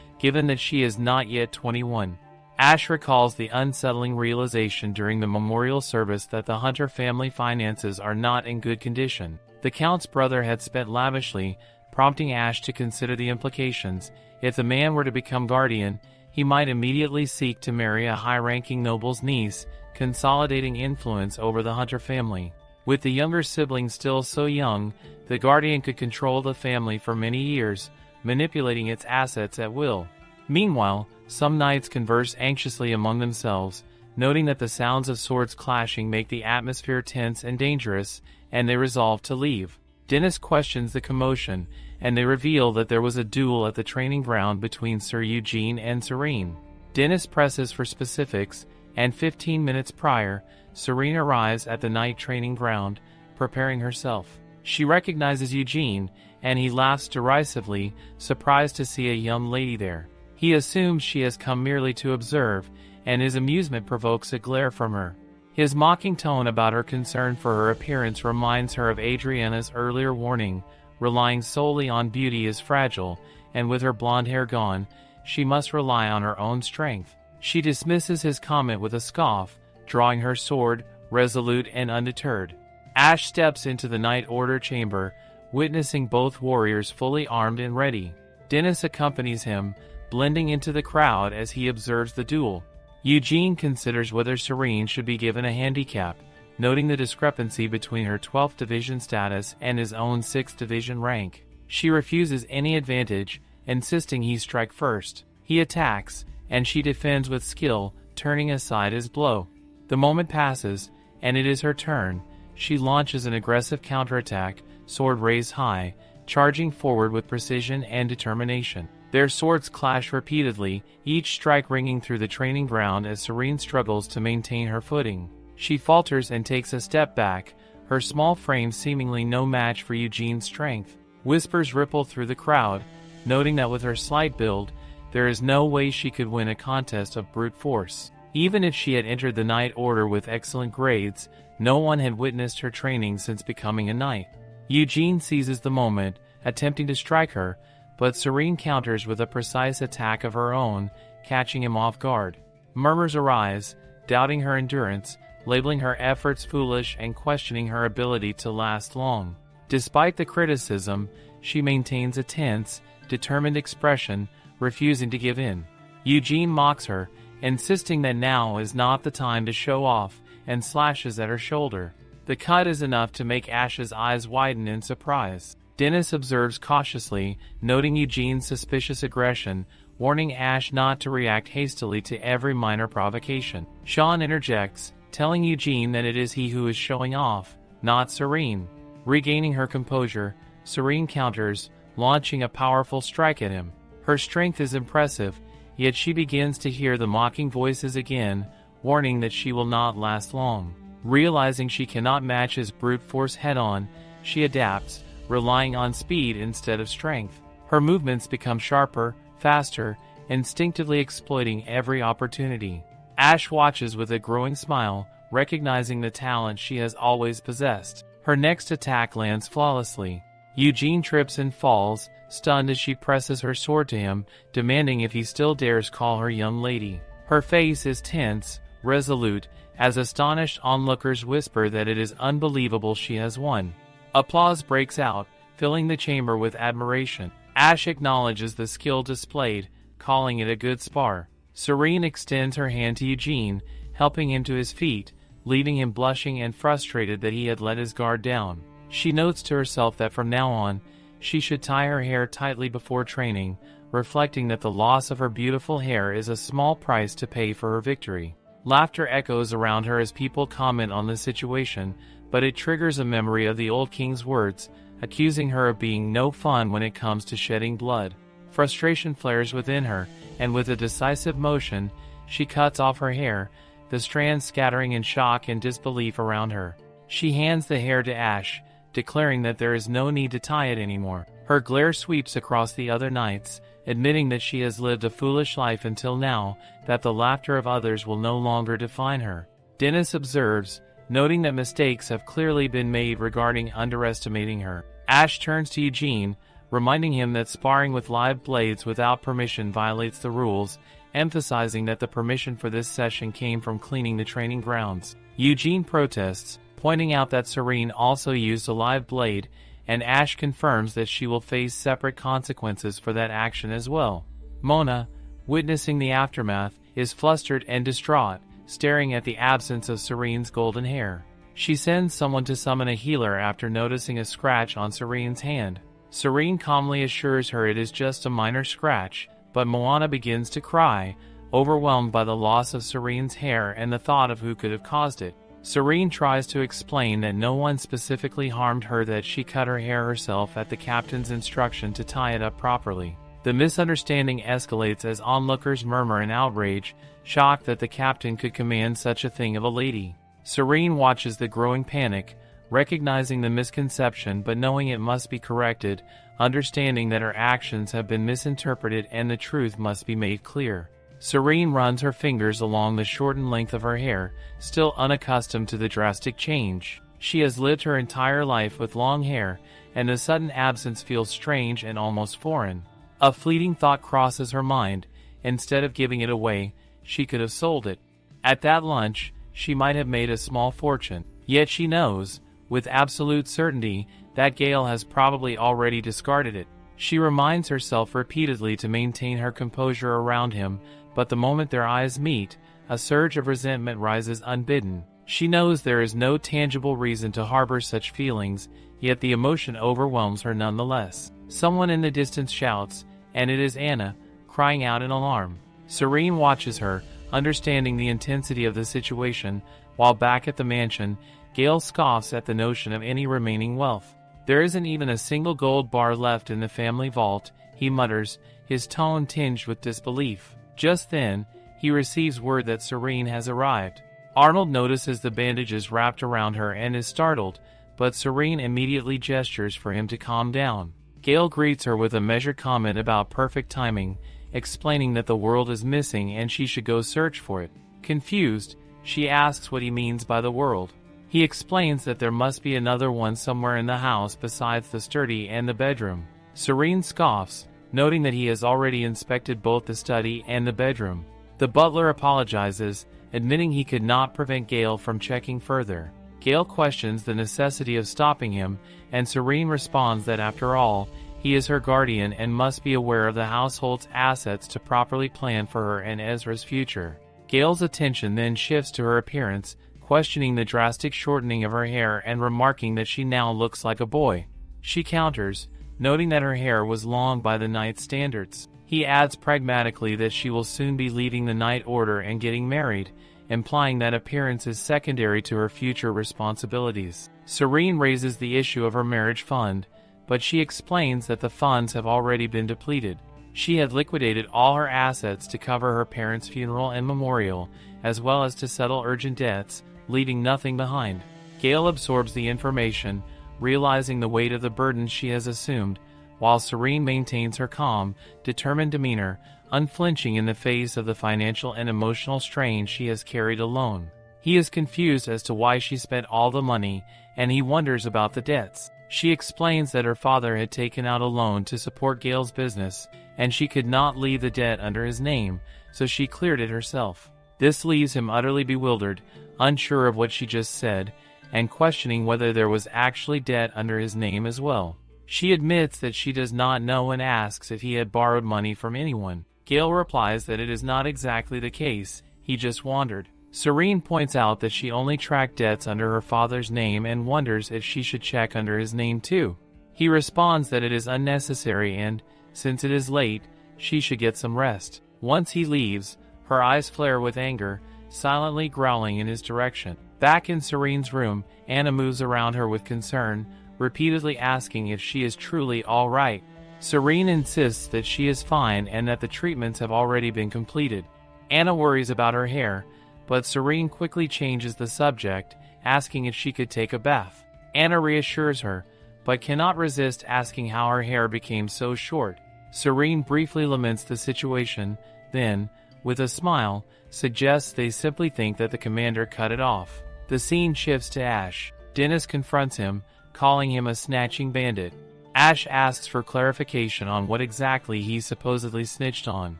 given that she is not yet 21. Ash recalls the unsettling realization during the memorial service that the Hunter family finances are not in good condition. The Count's brother had spent lavishly, prompting Ash to consider the implications. If the man were to become guardian, he might immediately seek to marry a high-ranking noble's niece, consolidating influence over the Hunter family. With the younger sibling still so young, the guardian could control the family for many years, manipulating its assets at will. Meanwhile, some knights converse anxiously among themselves, noting that the sounds of swords clashing make the atmosphere tense and dangerous, and they resolve to leave. Dennis questions the commotion, and they reveal that there was a duel at the training ground between Sir Eugene and Serene. Dennis presses for specifics, and 15 minutes prior, Serene arrives at the night training ground, preparing herself. She recognizes Eugene, and he laughs derisively, surprised to see a young lady there. He assumes she has come merely to observe, and his amusement provokes a glare from her. His mocking tone about her concern for her appearance reminds her of Adriana's earlier warning: relying solely on beauty is fragile, and with her blonde hair gone, she must rely on her own strength. She dismisses his comment with a scoff, drawing her sword, resolute and undeterred. Ash steps into the Night Order chamber, witnessing both warriors fully armed and ready. Dennis accompanies him, blending into the crowd as he observes the duel. Eugene considers whether Serene should be given a handicap, noting the discrepancy between her 12th Division status and his own 6th Division rank. She refuses any advantage, insisting he strike first. He attacks, and she defends with skill, turning aside his blow. The moment passes, and it is her turn. She launches an aggressive counterattack, sword raised high, charging forward with precision and determination. Their swords clash repeatedly, each strike ringing through the training ground as Serene struggles to maintain her footing. She falters and takes a step back, her small frame seemingly no match for Eugene's strength. Whispers ripple through the crowd, noting that with her slight build, there is no way she could win a contest of brute force. Even if she had entered the Night Order with excellent grades, no one had witnessed her training since becoming a knight. Eugene seizes the moment, attempting to strike her, but Serene counters with a precise attack of her own, catching him off guard. Murmurs arise, doubting her endurance, labeling her efforts foolish and questioning her ability to last long. Despite the criticism, she maintains a tense, determined expression, refusing to give in. Eugene mocks her, insisting that now is not the time to show off, and slashes at her shoulder. The cut is enough to make Ash's eyes widen in surprise. Dennis observes cautiously, noting Eugene's suspicious aggression, warning Ash not to react hastily to every minor provocation. Sean interjects, telling Eugene that it is he who is showing off, not Serene. Regaining her composure, Serene counters, launching a powerful strike at him. Her strength is impressive, yet she begins to hear the mocking voices again, warning that she will not last long. Realizing she cannot match his brute force head-on, she adapts, relying on speed instead of strength. Her movements become sharper, faster, instinctively exploiting every opportunity. Ash watches with a growing smile, recognizing the talent she has always possessed. Her next attack lands flawlessly. Eugene trips and falls, stunned as she presses her sword to him, demanding if he still dares call her young lady. Her face is tense, resolute, as astonished onlookers whisper that it is unbelievable she has won. Applause breaks out, filling the chamber with admiration. Ash acknowledges the skill displayed, calling it a good spar. Serene extends her hand to Eugene, helping him to his feet, leaving him blushing and frustrated that he had let his guard down. She notes to herself that from now on, she should tie her hair tightly before training, reflecting that the loss of her beautiful hair is a small price to pay for her victory. Laughter echoes around her as people comment on the situation, but it triggers a memory of the old king's words, accusing her of being no fun when it comes to shedding blood. Frustration flares within her, and with a decisive motion, she cuts off her hair, the strands scattering in shock and disbelief around her. She hands the hair to Ash, declaring that there is no need to tie it anymore. Her glare sweeps across the other knights, admitting that she has lived a foolish life until now, that the laughter of others will no longer define her. Dennis observes, noting that mistakes have clearly been made regarding underestimating her. Ash turns to Eugene, reminding him that sparring with live blades without permission violates the rules, emphasizing that the permission for this session came from cleaning the training grounds. Eugene protests, pointing out that Serene also used a live blade, and Ash confirms that she will face separate consequences for that action as well. Mona, witnessing the aftermath, is flustered and distraught, staring at the absence of Serene's golden hair. She sends someone to summon a healer after noticing a scratch on Serene's hand. Serene calmly assures her it is just a minor scratch, but Moana begins to cry, overwhelmed by the loss of Serene's hair and the thought of who could have caused it. Serene tries to explain that no one specifically harmed her, that she cut her hair herself at the captain's instruction to tie it up properly. The misunderstanding escalates as onlookers murmur in outrage, shocked that the captain could command such a thing of a lady. Serene watches the growing panic, recognizing the misconception but knowing it must be corrected, understanding that her actions have been misinterpreted and the truth must be made clear. Serene runs her fingers along the shortened length of her hair, still unaccustomed to the drastic change. She has lived her entire life with long hair, and the sudden absence feels strange and almost foreign. A fleeting thought crosses her mind. Instead of giving it away, she could have sold it. At that lunch, she might have made a small fortune. Yet she knows, with absolute certainty, that Gale has probably already discarded it. She reminds herself repeatedly to maintain her composure around him, but the moment their eyes meet, a surge of resentment rises unbidden. She knows there is no tangible reason to harbor such feelings, yet the emotion overwhelms her nonetheless. Someone in the distance shouts, and it is Anna, crying out in alarm. Serene watches her, understanding the intensity of the situation, while back at the mansion, Gale scoffs at the notion of any remaining wealth. There isn't even a single gold bar left in the family vault, he mutters, his tone tinged with disbelief. Just then, he receives word that Serene has arrived. Arnold notices the bandages wrapped around her and is startled, but Serene immediately gestures for him to calm down. Gale greets her with a measured comment about perfect timing, explaining that the world is missing and she should go search for it. Confused, she asks what he means by the world. He explains that there must be another one somewhere in the house besides the study and the bedroom. Serene scoffs, noting that he has already inspected both the study and the bedroom. The butler apologizes, admitting he could not prevent Gale from checking further. Gale questions the necessity of stopping him, and Serene responds that after all, he is her guardian and must be aware of the household's assets to properly plan for her and Ezra's future. Gale's attention then shifts to her appearance, questioning the drastic shortening of her hair and remarking that she now looks like a boy. She counters, noting that her hair was long by the knight's standards. He adds pragmatically that she will soon be leaving the Knight Order and getting married, implying that appearance is secondary to her future responsibilities. Serene raises the issue of her marriage fund, but she explains that the funds have already been depleted. She had liquidated all her assets to cover her parents' funeral and memorial, as well as to settle urgent debts, leaving nothing behind. Gale absorbs the information, realizing the weight of the burden she has assumed, while Serene maintains her calm, determined demeanor, unflinching in the face of the financial and emotional strain she has carried alone. He is confused as to why she spent all the money, and he wonders about the debts. She explains that her father had taken out a loan to support Gale's business, and she could not leave the debt under his name, so she cleared it herself. This leaves him utterly bewildered, unsure of what she just said, and questioning whether there was actually debt under his name as well. She admits that she does not know and asks if he had borrowed money from anyone. Gale replies that it is not exactly the case, he just wandered. Serene points out that she only tracked debts under her father's name and wonders if she should check under his name too. He responds that it is unnecessary and, since it is late, she should get some rest. Once he leaves, her eyes flare with anger, silently growling in his direction. Back in Serene's room, Anna moves around her with concern, repeatedly asking if she is truly all right. Serene insists that she is fine and that the treatments have already been completed. Anna worries about her hair, but Serene quickly changes the subject, asking if she could take a bath. Anna reassures her, but cannot resist asking how her hair became so short. Serene briefly laments the situation, then, with a smile, suggests they simply think that the commander cut it off. The scene shifts to Ash. Dennis confronts him, calling him a snatching bandit. Ash asks for clarification on what exactly he supposedly snitched on.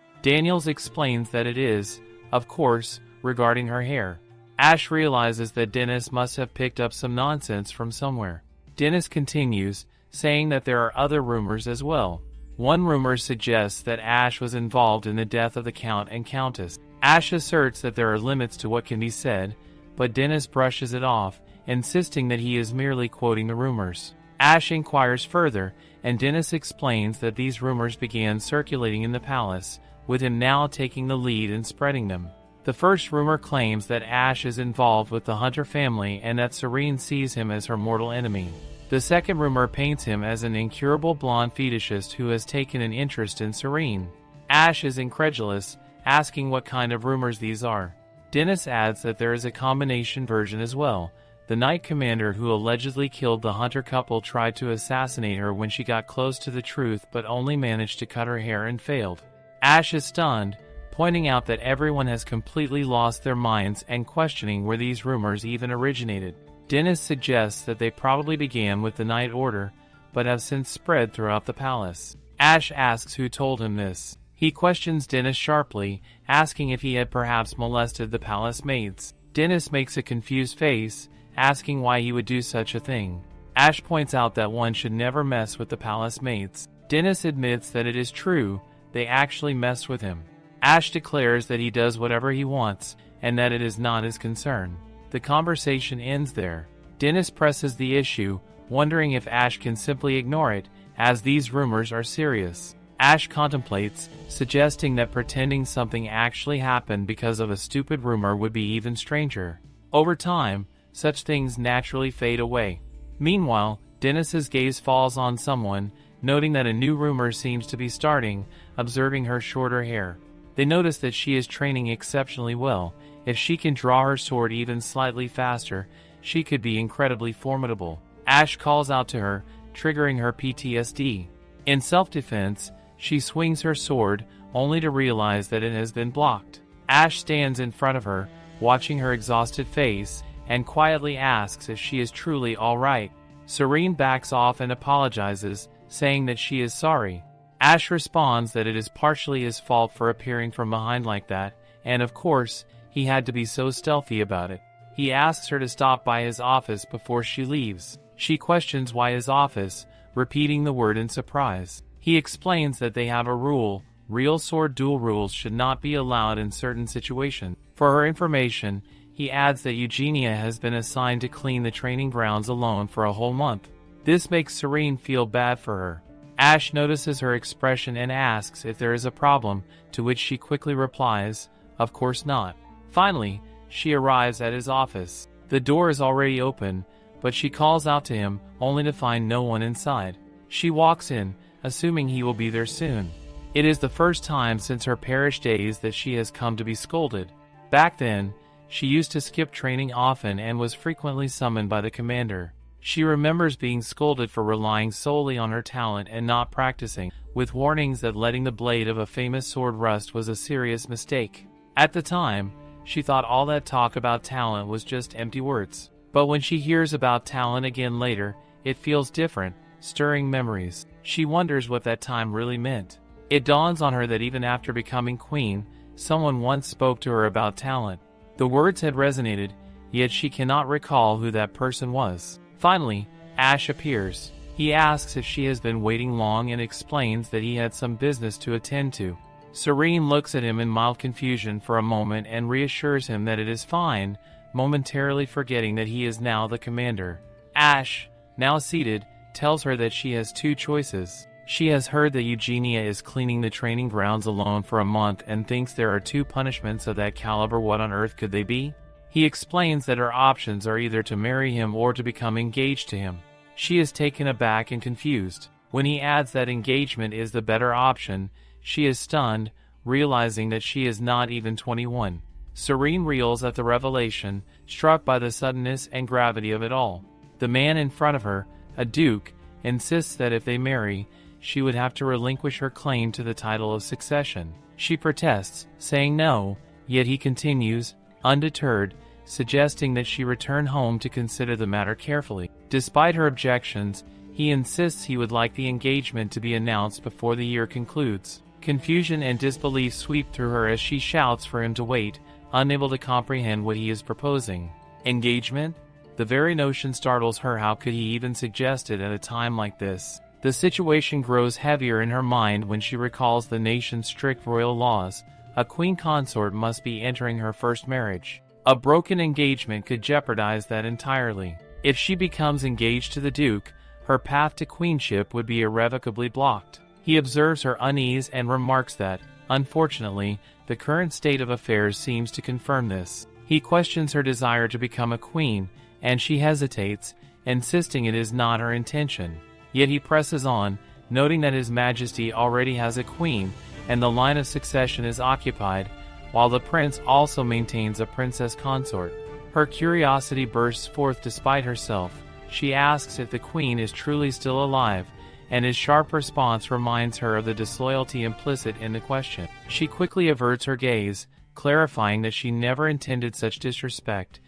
Daniels explains that it is, of course, regarding her hair. Ash realizes that Dennis must have picked up some nonsense from somewhere. Dennis continues, saying that there are other rumors as well. One rumor suggests that Ash was involved in the death of the Count and Countess. Ash asserts that there are limits to what can be said, but Dennis brushes it off, insisting that he is merely quoting the rumors. Ash inquires further, and Dennis explains that these rumors began circulating in the palace, with him now taking the lead in spreading them. The first rumor claims that Ash is involved with the Hunter family and that Serene sees him as her mortal enemy. The second rumor paints him as an incurable blonde fetishist who has taken an interest in Serene. Ash is incredulous, asking what kind of rumors these are. Dennis adds that there is a combination version as well. The Knight Commander who allegedly killed the Hunter couple tried to assassinate her when she got close to the truth but only managed to cut her hair and failed. Ash is stunned, pointing out that everyone has completely lost their minds and questioning where these rumors even originated. Dennis suggests that they probably began with the Night Order, but have since spread throughout the palace. Ash asks who told him this. He questions Dennis sharply, asking if he had perhaps molested the palace maids. Dennis makes a confused face, asking why he would do such a thing. Ash points out that one should never mess with the palace maids. Dennis admits that it is true, they actually messed with him. Ash declares that he does whatever he wants, and that it is not his concern. The conversation ends there. Dennis presses the issue, wondering if Ash can simply ignore it, as these rumors are serious. Ash contemplates, suggesting that pretending something actually happened because of a stupid rumor would be even stranger. Over time, such things naturally fade away. Meanwhile, Dennis's gaze falls on someone, noting that a new rumor seems to be starting, observing her shorter hair. They notice that she is training exceptionally well. If she can draw her sword even slightly faster, she could be incredibly formidable. Ash calls out to her, triggering her PTSD. In self-defense, she swings her sword, only to realize that it has been blocked. Ash stands in front of her, watching her exhausted face, and quietly asks if she is truly all right. Serene backs off and apologizes, saying that she is sorry. Ash responds that it is partially his fault for appearing from behind like that, and of course, he had to be so stealthy about it. He asks her to stop by his office before she leaves. She questions why his office, repeating the word in surprise. He explains that they have a rule: real sword duel rules should not be allowed in certain situations. For her information, he adds that Eugenia has been assigned to clean the training grounds alone for a whole month. This makes Serene feel bad for her. Ash notices her expression and asks if there is a problem, to which she quickly replies, "Of course not." Finally, she arrives at his office. The door is already open, but she calls out to him, only to find no one inside. She walks in, assuming he will be there soon. It is the first time since her parish days that she has come to be scolded. Back then, she used to skip training often and was frequently summoned by the commander. She remembers being scolded for relying solely on her talent and not practicing, with warnings that letting the blade of a famous sword rust was a serious mistake. At the time, she thought all that talk about talent was just empty words. But when she hears about talent again later, it feels different, stirring memories. She wonders what that time really meant. It dawns on her that even after becoming queen, someone once spoke to her about talent. The words had resonated, yet she cannot recall who that person was. Finally, Ash appears. He asks if she has been waiting long and explains that he had some business to attend to. Serene looks at him in mild confusion for a moment and reassures him that it is fine, momentarily forgetting that he is now the commander. Ash, now seated, tells her that she has two choices. She has heard that Eugenia is cleaning the training grounds alone for a month and thinks there are two punishments of that caliber. What on earth could they be? He explains that her options are either to marry him or to become engaged to him. She is taken aback and confused. When he adds that engagement is the better option, she is stunned, realizing that she is not even 21. Serene reels at the revelation, struck by the suddenness and gravity of it all. The man in front of her, a duke, insists that if they marry, she would have to relinquish her claim to the title of succession. She protests, saying no, yet he continues, undeterred, suggesting that she return home to consider the matter carefully. Despite her objections, he insists he would like the engagement to be announced before the year concludes. Confusion and disbelief sweep through her as she shouts for him to wait, unable to comprehend what he is proposing. Engagement? The very notion startles her. How could he even suggest it at a time like this? The situation grows heavier in her mind when she recalls the nation's strict royal laws. A queen consort must be entering her first marriage. A broken engagement could jeopardize that entirely. If she becomes engaged to the duke, her path to queenship would be irrevocably blocked. He observes her unease and remarks that, unfortunately, the current state of affairs seems to confirm this. He questions her desire to become a queen, and she hesitates, insisting it is not her intention. Yet he presses on, noting that His Majesty already has a queen, and the line of succession is occupied, while the prince also maintains a princess consort. Her curiosity bursts forth despite herself. She asks if the queen is truly still alive, and his sharp response reminds her of the disloyalty implicit in the question. She quickly averts her gaze, clarifying that she never intended such disrespect,